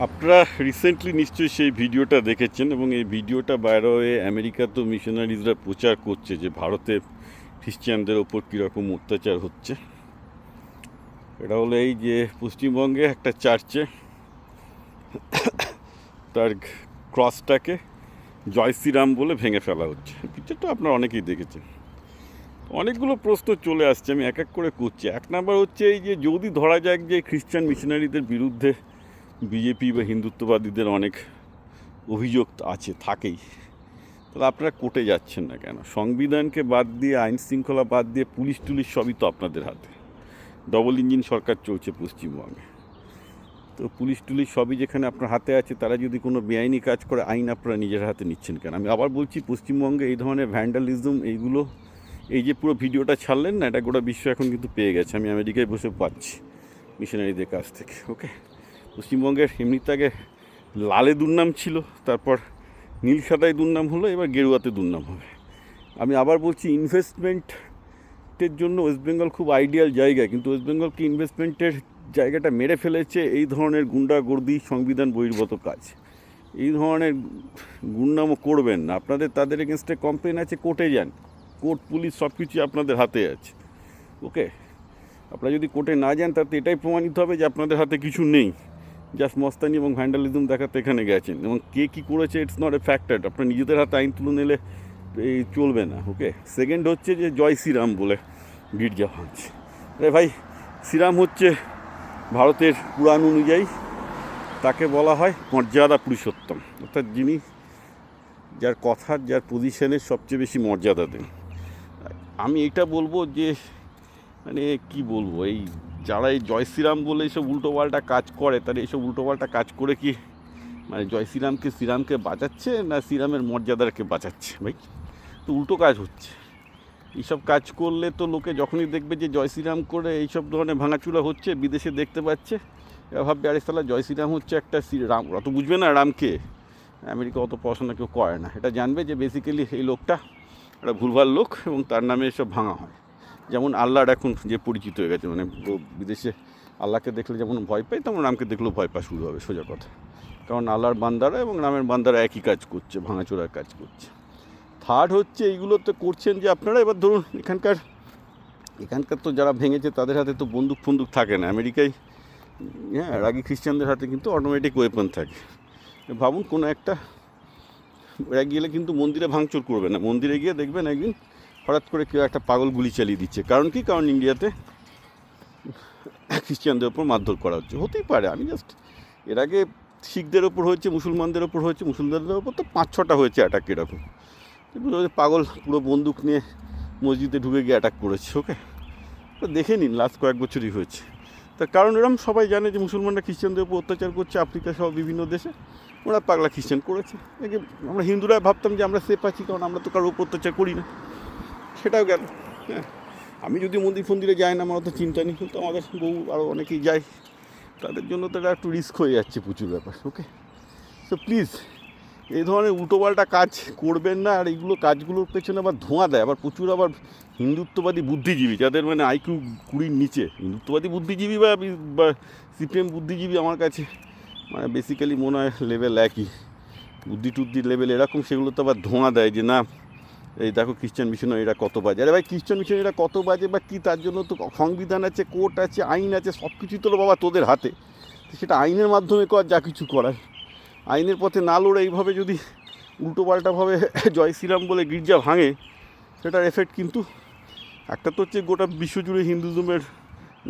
আপনারা রিসেন্টলি নিশ্চয়ই সেই ভিডিওটা দেখেছেন এবং এই ভিডিওটা বাইরে হয়ে আমেরিকাতেও মিশনারিজরা প্রচার করছে যে ভারতে খ্রিস্টানদের ওপর কীরকম অত্যাচার হচ্ছে। এটা হলো এই যে পশ্চিমবঙ্গে একটা চার্চে তার ক্রসটাকে জয় শ্রীরাম বলে ভেঙে ফেলা হচ্ছে। পিকচারটা আপনারা অনেকেই দেখেছেন। অনেকগুলো প্রশ্ন চলে আসছে, আমি এক এক করে করছি। এক নাম্বার হচ্ছে এই যে যদি ধরা যাক যে খ্রিস্টান মিশনারিদের বিরুদ্ধে বিজেপি বা হিন্দুত্ববাদীদের অনেক অভিযোগ আছে, থাকেই, তাহলে আপনারা কোর্টে যাচ্ছেন না কেন? সংবিধানকে বাদ দিয়ে, আইন শৃঙ্খলা বাদ দিয়ে পুলিশ টুলিশ সবই তো আপনাদের হাতে। ডবল ইঞ্জিন সরকার চলছে পশ্চিমবঙ্গে, তো পুলিশ টুলিশ সবই যেখানে আপনার হাতে আছে, তারা যদি কোনো বেআইনি কাজ করে আইন আপনারা নিজের হাতে নিচ্ছেন কেন? আমি আবার বলছি, পশ্চিমবঙ্গে এই ধরনের ভ্যান্ডালিজম, এইগুলো, এই যে পুরো ভিডিওটা ছাড়লেন না, এটা গোটা বিশ্ব এখন কিন্তু পেয়ে গেছে। আমি আমেরিকায় বসে পাচ্ছি মিশনারিদের কাছ থেকে। ওকে, পশ্চিমবঙ্গের এমনিতে আগে লালে দুর্নাম ছিল, তারপর নীল সাদায় দুর্নাম হলো, এবার গেরুয়াতে দুর্নাম হবে। আমি আবার বলছি, ইনভেস্টমেন্টের জন্য ওয়েস্ট বেঙ্গল খুব আইডিয়াল জায়গা, কিন্তু ওয়েস্ট বেঙ্গলকে ইনভেস্টমেন্টের জায়গাটা মেরে ফেলেছে এই ধরনের গুন্ডাগর্দি, সংবিধান বহির্ভূত কাজ। এই ধরনের গুন্ডামো করবেন না। আপনাদের তাদের এগেনস্টে কমপ্লেন আছে, কোর্টে যান। কোর্ট, পুলিশ সব কিছুই আপনাদের হাতে আছে। ওকে, আপনারা যদি কোর্টে না যান, তাতে এটাই প্রমাণিত হবে যে আপনাদের হাতে কিছু নেই, জাস্ট মস্তানি এবং ভ্যান্ডালিজম দেখাতে এখানে গেছেন। এবং কে কী করেছে, ইটস নট এ ফ্যাক্টর। আপনার নিজেদের হাতে আইন তুলে নিলে এই চলবে না। ওকে, সেকেন্ড হচ্ছে যে জয় শ্রীরাম বলে গির্জা ভাঙছে। আরে ভাই, শ্রীরাম হচ্ছে ভারতের পুরাণ অনুযায়ী তাকে বলা হয় মর্যাদা পুরুষোত্তম, অর্থাৎ যিনি, যার কথার, যার পজিশনের সবচেয়ে বেশি মর্যাদা দেন। আমি এটা বলবো যে, মানে কি বলবো, এই যারা এই জয় শ্রীরাম বলে এইসব উল্টোপাল্টা কাজ করে, তারা এইসব উল্টোপাল্টা কাজ করে কি মানে জয় শ্রীরামকে বাঁচাচ্ছে না শ্রীরামের মর্যাদাকে বাঁচাচ্ছে? ভাই, তো উল্টো কাজ হচ্ছে। এইসব কাজ করলে তো লোকে যখনই দেখবে যে জয় শ্রীরাম করে এইসব ধরনের ভাঙাচুরা হচ্ছে, বিদেশে দেখতে পাচ্ছে, এরা ভাববে আরে সালা জয় শ্রীরাম হচ্ছে একটা রাম। অত বুঝবে না রামকে, আমেরিকা অত পড়াশোনা কেউ করে না। এটা জানবে যে বেসিক্যালি এই লোকটা একটা ভুলভাল লোক এবং তার নামে এসব ভাঙা হয়। যেমন আল্লাহর এখন যে পরিচিত হয়ে গেছে, মানে বিদেশে আল্লাহকে দেখলে যেমন ভয় পায়, তেমন রামকে দেখলেও ভয় পাওয়া শুরু হবে, সোজা কথা। কারণ আল্লাহর বান্দারা এবং রামের বান্দারা একই কাজ করছে, ভাঙাচোরার কাজ করছে। থার্ড হচ্ছে, এইগুলো তো করছেন যে আপনারা, এবার ধরুন এখানকার তো যারা ভেঙেছে তাদের হাতে তো বন্দুক থাকে না। আমেরিকায় হ্যাঁ, রাগী খ্রিস্টানদের হাতে কিন্তু অটোমেটিক ওয়েপন থাকে। ভাবুন, কোনো একটা ওরা গেলে কিন্তু মন্দিরে ভাঙচুর করবে না, মন্দিরে গিয়ে দেখবেন একদিন হঠাৎ করে কেউ একটা পাগল গুলি চালিয়ে দিচ্ছে। কারণ কি? কারণ ইন্ডিয়াতে খ্রিস্টানদের ওপর মারধর করা হচ্ছে। হতেই পারে, আমি জাস্ট, এর আগে শিখদের ওপর হয়েছে, মুসলমানদের ওপর হয়েছে, মুসলমানদের ওপর তো 5-6টা হয়েছে অ্যাটাক এরকম। কিন্তু পাগল পুরো বন্দুক নিয়ে মসজিদে ঢুকে গিয়ে অ্যাটাক করেছে। ওকে, তো দেখে নিন লাস্ট কয়েক বছরই হয়েছে। তার কারণ এরকম সবাই জানে যে মুসলমানরা খ্রিস্টানদের উপর অত্যাচার করছে, আফ্রিকা সহ বিভিন্ন দেশে ওরা পাগলা খ্রিস্টান করেছে। আমরা হিন্দুরা ভাবতাম যে আমরা সেফ আছি, কারণ আমরা তো কারোর উপর অত্যাচার করি না, সেটাও গেল। হ্যাঁ, আমি যদি মন্দিরে যাই না, আমার অত চিন্তা নেই, কিন্তু আমাদের বউ আরও অনেকেই যায়, তাদের জন্য তো এটা একটু রিস্ক হয়ে যাচ্ছে প্রচুর ব্যাপার। ওকে, সো প্লিজ এই ধরনের উল্টোপাল্টা কাজ করবেন না। আর এইগুলো কাজগুলোর পেছনে আবার ধোঁয়া দেয় আবার প্রচুর আবার হিন্দুত্ববাদী বুদ্ধিজীবী, যাদের মানে আইকিউ 20-র নিচে। হিন্দুত্ববাদী বুদ্ধিজীবী বা সিপিএম বুদ্ধিজীবী আমার কাছে মানে বেসিক্যালি মনে হয় লেভেল একই, বুদ্ধি টুদ্ধির লেভেল এরকম। সেগুলো তো আবার ধোঁয়া দেয় যে না, এই দেখো খ্রিস্টান মিশনারিরা কত বাজে। আরে ভাই, খ্রিস্টান মিশনারিরা কত বাজে বা কী, তার জন্য তো সংবিধান আছে, কোর্ট আছে, আইন আছে, সব কিছুই তো বাবা তোদের হাতে। সেটা আইনের মাধ্যমে কর যা কিছু করার। আইনের পথে না লড়ে এইভাবে যদি উল্টোপাল্টাভাবে জয় শ্রীরাম বলে গির্জা ভাঙে, সেটার এফেক্ট কিন্তু একটা তো হচ্ছে গোটা বিশ্বজুড়ে হিন্দুজমের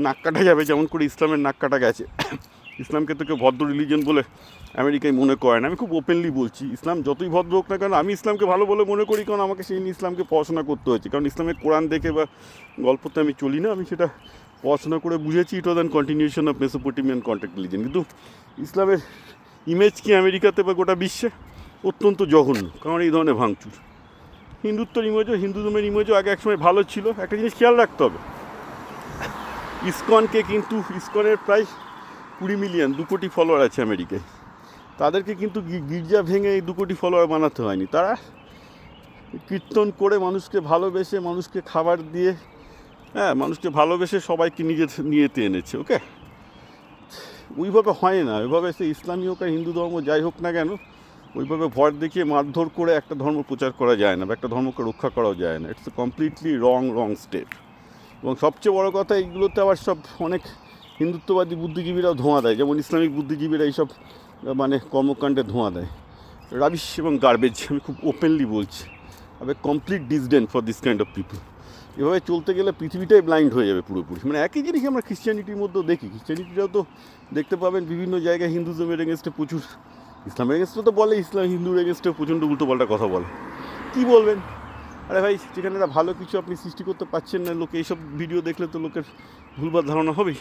নাক কাটা যাবে, যেমন করে ইসলামের নাক কাটা গেছে। ইসলামকে তো কেউ ভদ্র রিলিজন বলে আমেরিকায় মনে করে না। আমি খুব ওপেনলি বলছি, ইসলাম যতই ভদ্র হোক না কেন, আমি ইসলামকে ভালো বলে মনে করি, কারণ আমাকে সেই নিয়ে ইসলামকে পড়াশোনা করতে হয়েছে। কারণ ইসলামের কোরআন দেখে বা গল্পতে আমি চলি না, আমি সেটা পড়াশোনা করে বুঝেছি। It was an continuation of Mesopotamian contact religion. কিন্তু ইসলামের ইমেজ কি আমেরিকাতে বা গোটা বিশ্বে অত্যন্ত জঘন্য, কারণ এই ধরনের ভাঙচুর। হিন্দুত্বের ইমেজও, হিন্দুজমের ইমেজও আগে একসময় ভালো ছিল। একটা জিনিস খেয়াল রাখতে হবে, ইসকনকে কিন্তু, ইসকনের প্রায় 20 মিলিয়ন, 2 কোটি ফলোয়ার আছে আমেরিকায়। তাদেরকে কিন্তু গির্জা ভেঙে এই 2 কোটি ফলোয়ার বানাতে হয়নি। তারা কীর্তন করে, মানুষকে ভালোবেসে, মানুষকে খাবার দিয়ে, হ্যাঁ, মানুষকে ভালোবেসে সবাইকে নিয়ে এনেছে। ওকে, ওইভাবে হয় না, ওইভাবে সে ইসলামী হোক আর হিন্দু ধর্ম যাই হোক না কেন, ওইভাবে ভর দেখিয়ে মারধর করে একটা ধর্ম প্রচার করা যায় না বা একটা ধর্মকে রক্ষা করাও যায় না। It's a completely wrong step. এবং সবচেয়ে বড় কথা, এইগুলোতে আবার সব অনেক হিন্দুত্ববাদী বুদ্ধিজীবীরাও ধোঁয়া দেয়, যেমন ইসলামিক বুদ্ধিজীবীরা এইসব মানে কর্মকাণ্ডে ধোঁয়া দেয়। রাবিশ এবং গার্বেজ, আমি খুব ওপেনলি বলছি। আবে complete disdain for this kind of people. এভাবে চলতে গেলে পৃথিবীটাই ব্লাইন্ড হয়ে যাবে পুরোপুরি। মানে একই জিনিস আমরা খ্রিশ্চানিটির মধ্যেও দেখি। খ্রিশ্চানিটিরাও তো দেখতে পাবেন বিভিন্ন জায়গায় হিন্দুজমের এগেনস্টে প্রচুর, ইসলামের এগেনস্টে তো বলে, ইসলাম হিন্দুর এগেনস্টে প্রচণ্ড উল্টোপাল্টা কথা বলে। কী বলবেন? আরে ভাই, যেখানে ভালো কিছু আপনি সৃষ্টি করতে পারছেন না, লোকে এইসব ভিডিও দেখলে তো লোকের ভুলভাল ধারণা হবেই।